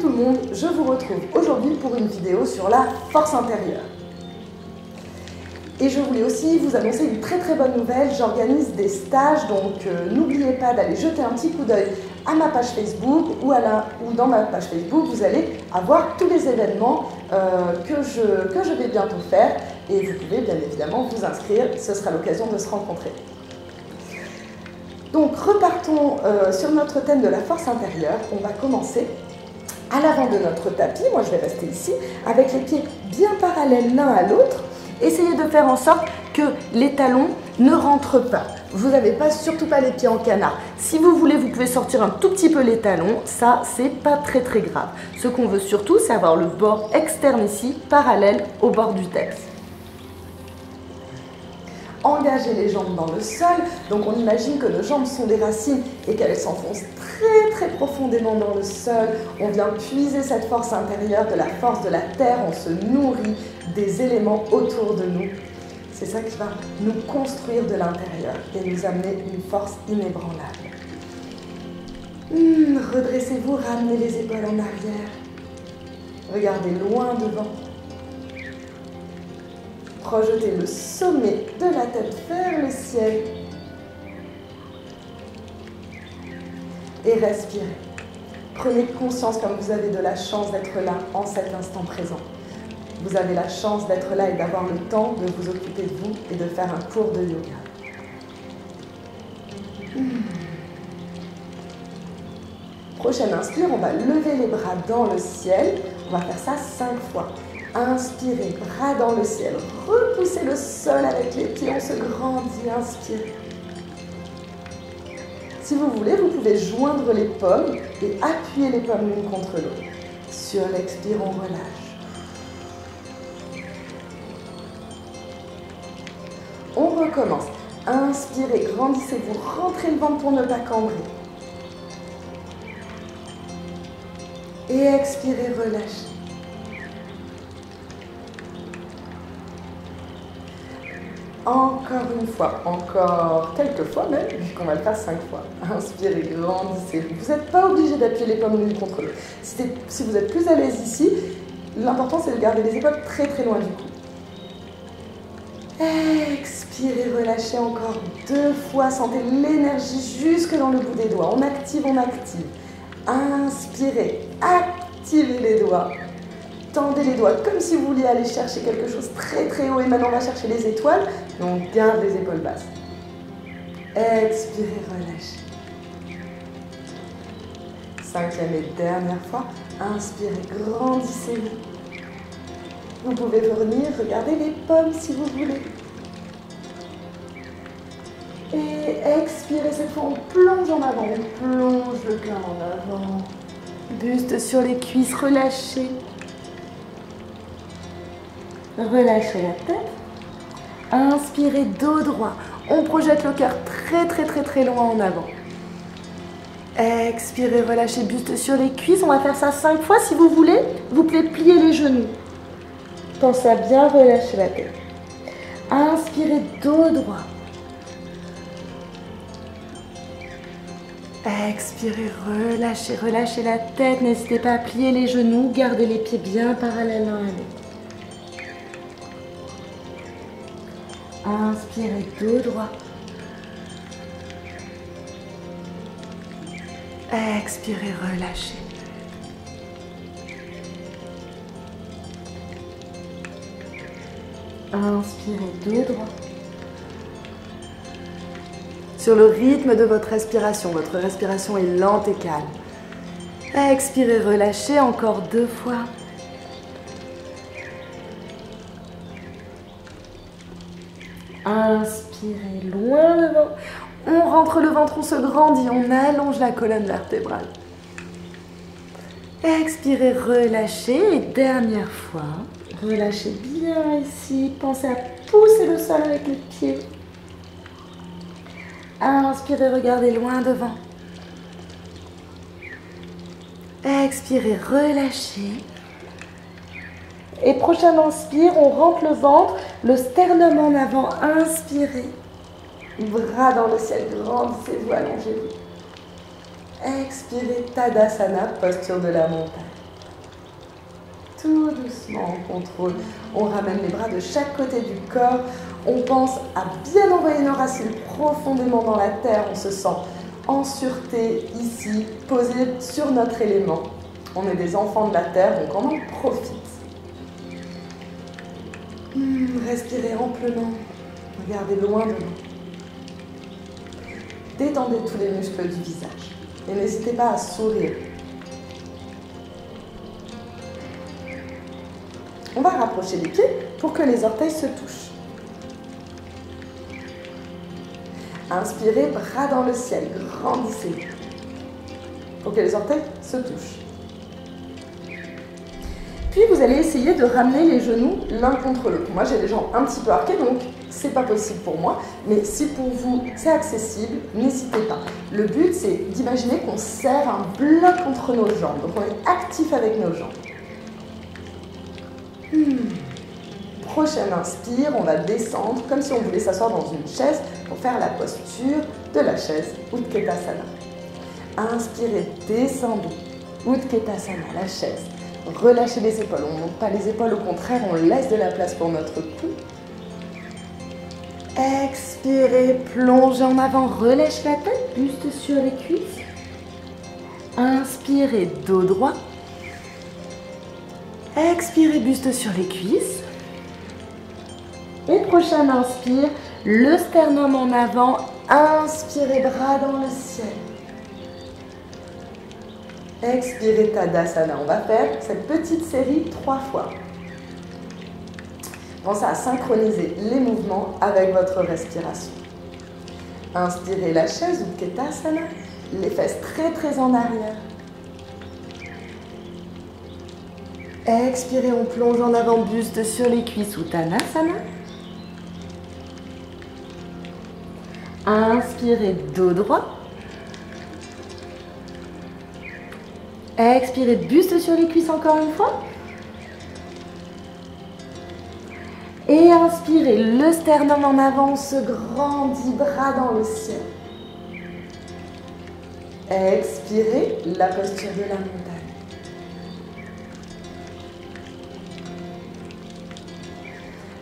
tout le monde, je vous retrouve aujourd'hui pour une vidéo sur la force intérieure. Et je voulais aussi vous annoncer une très bonne nouvelle, j'organise des stages, donc n'oubliez pas d'aller jeter un petit coup d'œil à ma page Facebook ou dans ma page Facebook, vous allez avoir tous les événements que je vais bientôt faire et vous pouvez bien évidemment vous inscrire, ce sera l'occasion de se rencontrer. Donc repartons sur notre thème de la force intérieure, on va commencer à l'avant de notre tapis, moi je vais rester ici, avec les pieds bien parallèles l'un à l'autre. Essayez de faire en sorte que les talons ne rentrent pas. Vous n'avez surtout pas les pieds en canard. Si vous voulez, vous pouvez sortir un tout petit peu les talons. Ça, c'est pas très grave. Ce qu'on veut surtout, c'est avoir le bord externe ici, parallèle au bord du texte. Engagez les jambes dans le sol. Donc on imagine que nos jambes sont des racines et qu'elles s'enfoncent très profondément dans le sol. On vient puiser cette force intérieure, de la force de la terre. On se nourrit des éléments autour de nous. C'est ça qui va nous construire de l'intérieur et nous amener une force inébranlable. Redressez-vous, ramenez les épaules en arrière. Regardez loin devant. Projetez le sommet de la tête vers le ciel. Et respirez. Prenez conscience comme vous avez de la chance d'être là en cet instant présent. Vous avez la chance d'être là et d'avoir le temps de vous occuper de vous et de faire un cours de yoga. Prochaine inspire, on va lever les bras dans le ciel. On va faire ça 5 fois. Inspirez, bras dans le ciel. Repoussez le sol avec les pieds, on se grandit. Inspirez. Si vous voulez, vous pouvez joindre les paumes et appuyer les paumes l'une contre l'autre. Sur l'expire, on relâche. On recommence. Inspirez, grandissez-vous, rentrez le ventre pour ne pas cambrer. Et expirez, relâchez. Encore une fois, encore quelques fois même, puisqu'on va le faire 5 fois. Inspirez, grandissez-vous. Vous n'êtes pas obligé d'appuyer les paumes l'une contre l'autre. Si vous êtes plus à l'aise ici, l'important c'est de garder les épaules très loin du cou. Expirez, relâchez encore 2 fois. Sentez l'énergie jusque dans le bout des doigts. On active. Inspirez, activez les doigts. Tendez les doigts comme si vous vouliez aller chercher quelque chose très haut. Et maintenant, on va chercher les étoiles. Donc, garde les épaules basses. Expirez, relâchez. 5e et dernière fois. Inspirez, grandissez-vous. Vous pouvez revenir, regardez les pommes si vous voulez. Et expirez, cette fois on plonge en avant, on plonge le cœur en avant. Buste sur les cuisses, relâchez. Relâchez la tête. Inspirez, dos droit. On projette le cœur très loin en avant. Expirez, relâchez, buste sur les cuisses. On va faire ça 5 fois. Si vous voulez, vous pouvez plier les genoux. Pensez à bien relâcher la tête. Inspirez, dos droit. Expirez, relâchez la tête. N'hésitez pas à plier les genoux. Gardez les pieds bien parallèles l'un à l'autre. Inspirez, dos droit. Expirez, relâchez. Inspirez, dos droit. Sur le rythme de votre respiration est lente et calme. Expirez, relâchez, encore 2 fois. Inspirez, loin devant. On rentre le ventre, on se grandit, on allonge la colonne vertébrale. Expirez, relâchez, et dernière fois. Relâchez bien ici, pensez à pousser le sol avec les pieds. Inspirez, regardez loin devant. Expirez, relâchez. Et prochain inspire, on rentre le ventre, le sternum en avant, inspirez. Bras dans le ciel, grandissez-vous, allongez-vous. Expirez, Tadasana, posture de la montagne. tout doucement, on contrôle. On ramène les bras de chaque côté du corps. On pense à bien envoyer nos racines profondément dans la terre. On se sent en sûreté ici, posé sur notre élément. On est des enfants de la terre, donc on en profite. Respirez amplement. Regardez loin devant. Détendez tous les muscles du visage. Et n'hésitez pas à sourire. On va rapprocher les pieds pour que les orteils se touchent. Inspirez, bras dans le ciel, grandissez pour que les orteils se touchent. Puis vous allez essayer de ramener les genoux l'un contre l'autre. Moi j'ai les jambes un petit peu arquées, donc c'est pas possible pour moi. Mais si pour vous c'est accessible, n'hésitez pas. Le but c'est d'imaginer qu'on serre un bloc entre nos jambes. Donc on est actif avec nos jambes. Prochaine inspire, on va descendre comme si on voulait s'asseoir dans une chaise pour faire la posture de la chaise Utkatasana. Inspirez, descendez. Utkatasana, la chaise. Relâchez les épaules, on ne monte pas les épaules, au contraire, on laisse de la place pour notre cou. Expirez, plongez en avant, relâche la tête, buste sur les cuisses. Inspirez, dos droit. Expirez, buste sur les cuisses. Et prochaine inspire, le sternum en avant. Inspirez, bras dans le ciel. Expirez, Tadasana. On va faire cette petite série 3 fois. Pensez à synchroniser les mouvements avec votre respiration. Inspirez la chaise Utkatasana, les fesses très en arrière. Expirez, on plonge en avant, buste sur les cuisses, Uttanasana. Inspirez, dos droit. Expirez, buste sur les cuisses encore une fois. Et inspirez, le sternum en avant, on se grandit, bras dans le ciel. Expirez, la posture de la montagne.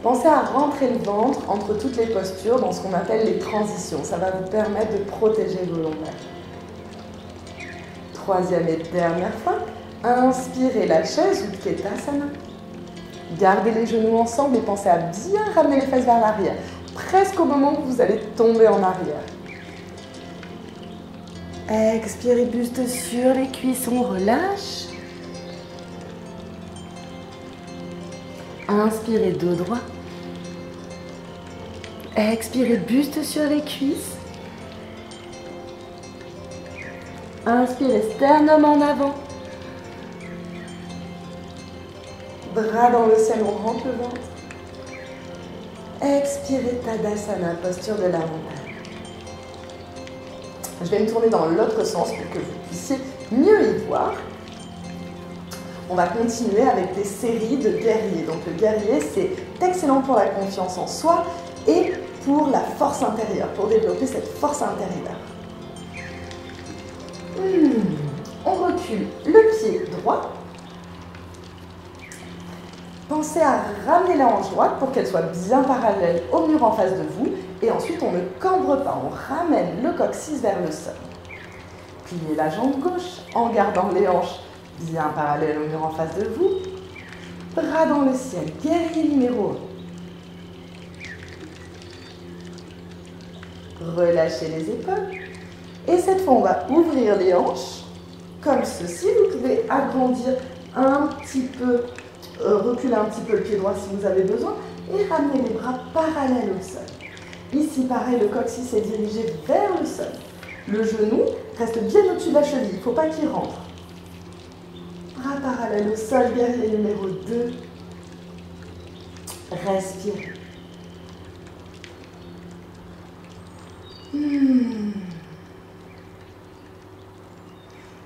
Pensez à rentrer le ventre entre toutes les postures dans ce qu'on appelle les transitions. Ça va vous permettre de protéger vos lombaires. Troisième et dernière fois, inspirez la chaise Utkatasana. Gardez les genoux ensemble et pensez à bien ramener les fesses vers l'arrière, presque au moment où vous allez tomber en arrière. Expirez, buste sur les cuisses, on relâche. Inspirez, dos droit. Expirez, buste sur les cuisses. Inspirez, sternum en avant. Bras dans le ciel, on rentre le ventre. Expirez, Tadasana, posture de la montagne. Je vais me tourner dans l'autre sens pour que vous puissiez mieux y voir. On va continuer avec des séries de guerriers. Donc le guerrier, c'est excellent pour la confiance en soi et pour la force intérieure, pour développer cette force intérieure. On recule le pied droit. Pensez à ramener la hanche droite pour qu'elle soit bien parallèle au mur en face de vous. Et ensuite, on ne cambre pas, on ramène le coccyx vers le sol. Pliez la jambe gauche en gardant les hanches bien parallèles au mur en face de vous. Bras dans le ciel, guerrier numéro 1. Relâchez les épaules. Et cette fois, on va ouvrir les hanches comme ceci. Vous pouvez agrandir un petit peu, reculer un petit peu le pied droit si vous avez besoin et ramener les bras parallèles au sol. Ici, pareil, le coccyx est dirigé vers le sol. Le genou reste bien au-dessus de la cheville, il ne faut pas qu'il rentre. Bras parallèles au sol, guerrier numéro 2. Respirez.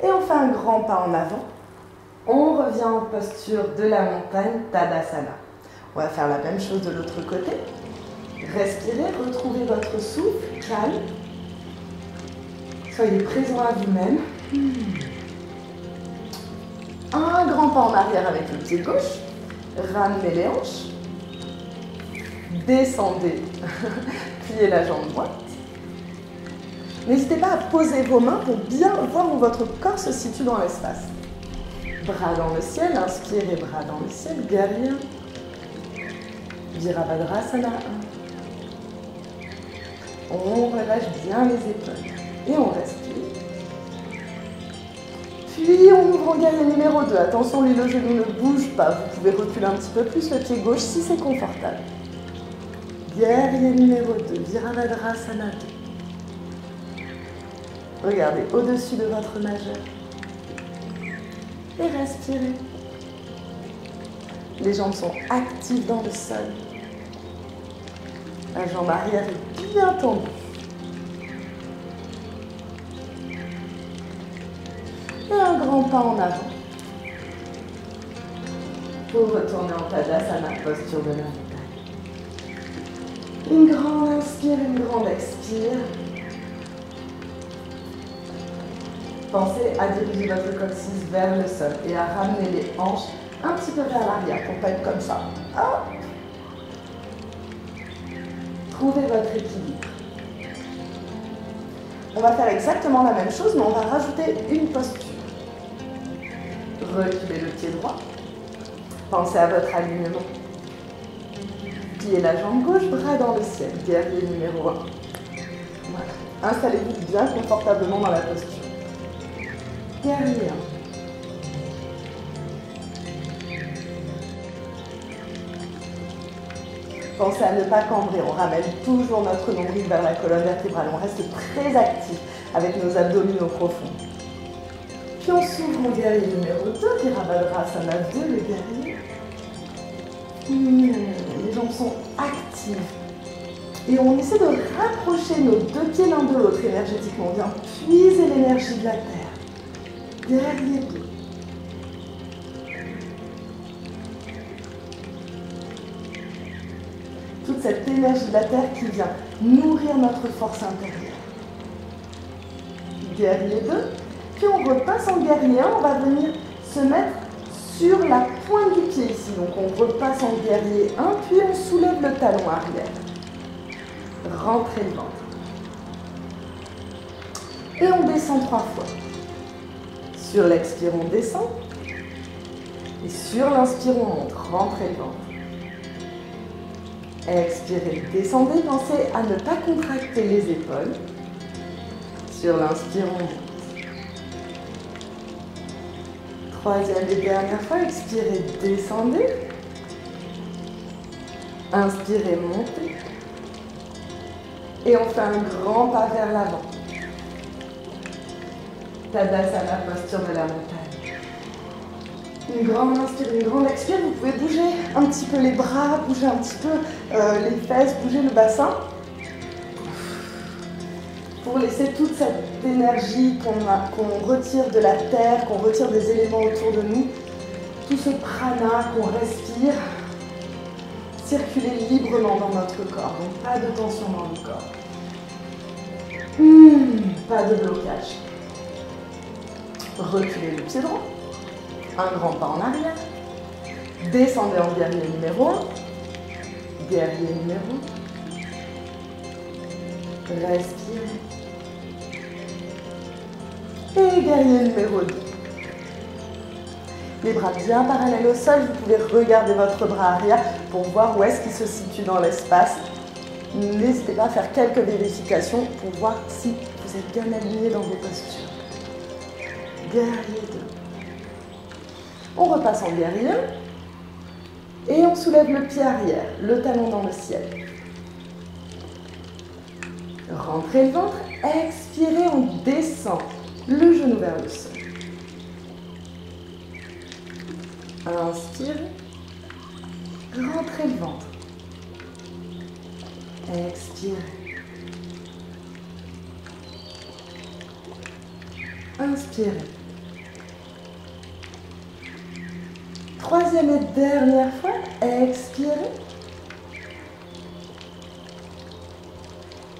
Et on fait un grand pas en avant. On revient en posture de la montagne, Tadasana. On va faire la même chose de l'autre côté. Respirez, retrouvez votre souffle, calme. Soyez présent à vous-même. Un grand pas en arrière avec le pied gauche. Ramenez les hanches. Descendez. Pliez la jambe droite. N'hésitez pas à poser vos mains pour bien voir où votre corps se situe dans l'espace. Bras dans le ciel, inspirez, bras dans le ciel, guerrier. Virabhadrasana 1. On relâche bien les épaules et on respire. Puis on ouvre en guerrier numéro 2. Attention, lui, le genou ne bouge pas. Vous pouvez reculer un petit peu plus le pied gauche si c'est confortable. Guerrier numéro 2, Virabhadrasana 2. Regardez au-dessus de votre majeur. Et respirez. Les jambes sont actives dans le sol. La jambe arrière est bien tendue. Et un grand pas en avant. Pour retourner en Tadasana, posture de la montagne. Une grande inspire, une grande expire. Pensez à diriger votre coccyx vers le sol et à ramener les hanches un petit peu vers l'arrière pour ne pas être comme ça. Hop. Trouvez votre équilibre. On va faire exactement la même chose, mais on va rajouter une posture. Reculez le pied droit. Pensez à votre alignement. Pliez la jambe gauche, bras dans le ciel. Guerrier numéro 1. Voilà. Installez-vous bien confortablement dans la posture. Guerrier 1. Pensez à ne pas cambrer, on ramène toujours notre nombril vers la colonne vertébrale. On reste très actif avec nos abdominaux profonds. Puis on s'ouvre en guerrier numéro 2, Virabhadrasana 2, le guerrier. Les jambes sont actives. Et on essaie de rapprocher nos deux pieds l'un de l'autre énergétiquement. On vient puiser l'énergie de la terre. Guerrier 2. Toute cette énergie de la terre qui vient nourrir notre force intérieure. Guerrier 2. Puis on repasse en guerrier 1, on va venir se mettre sur la pointe du pied ici. Donc on repasse en guerrier 1, puis on soulève le talon arrière. Rentrez le ventre. Et on descend 3 fois. Sur l'expire, on descend. Et sur l'inspire, on monte. Rentrez le ventre. Expirez, descendez. Pensez à ne pas contracter les épaules. Sur l'inspire, on monte. Troisième et dernière fois, expirez, descendez. Inspirez, montez. Et on fait un grand pas vers l'avant. Tadasana, posture de la montagne. Une grande inspire, une grande expire. Vous pouvez bouger un petit peu les bras, bouger un petit peu les fesses, bouger le bassin. Pour laisser toute cette énergie qu'on retire de la terre, qu'on retire des éléments autour de nous, tout ce prana qu'on respire, circuler librement dans notre corps. Donc pas de tension dans le corps. Pas de blocage. Reculez le pied droit. Un grand pas en arrière. Descendez en guerrier numéro 1. Guerrier numéro 2. Respirez. Et guerrier numéro 2. Les bras bien parallèles au sol, vous pouvez regarder votre bras arrière pour voir où est-ce qu'il se situe dans l'espace. N'hésitez pas à faire quelques vérifications pour voir si vous êtes bien aligné dans vos postures. Guerrier 2. On repasse en guerrier 1 et on soulève le pied arrière, le talon dans le ciel. Rentrez le ventre, expirez, on descend le genou vers le sol. Inspirez, rentrez le ventre. Expirez. Inspirez. Troisième et dernière fois, expirez.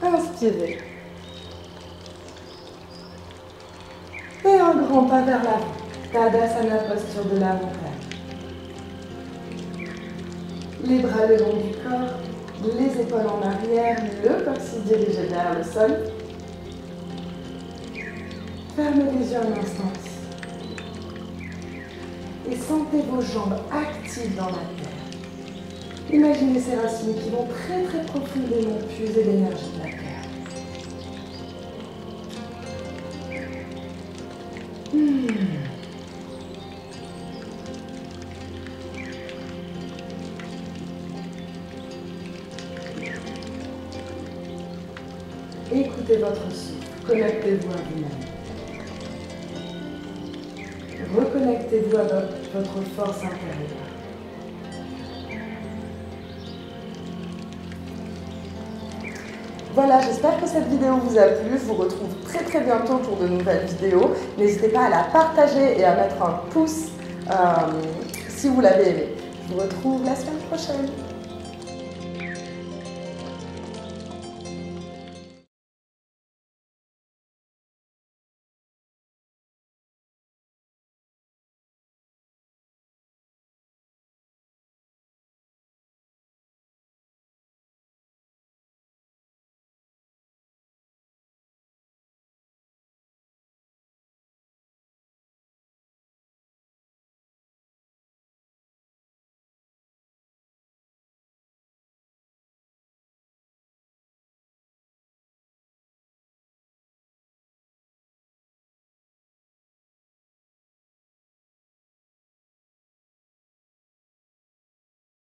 Inspirez. Et un grand pas vers l'avant. Tadasana, posture de la montagne. Les bras le long du corps, les épaules en arrière, le coccyx dirigé vers le sol. Fermez les yeux un instant. Et sentez vos jambes actives dans la terre. Imaginez ces racines qui vont très très profondément puiser l'énergie de la terre. Écoutez votre souffle, connectez-vous à vous-même. Reconnectez-vous à votre force intérieure. Voilà, j'espère que cette vidéo vous a plu. Je vous retrouve très très bientôt pour de nouvelles vidéos. N'hésitez pas à la partager et à mettre un pouce si vous l'avez aimé. Je vous retrouve la semaine prochaine.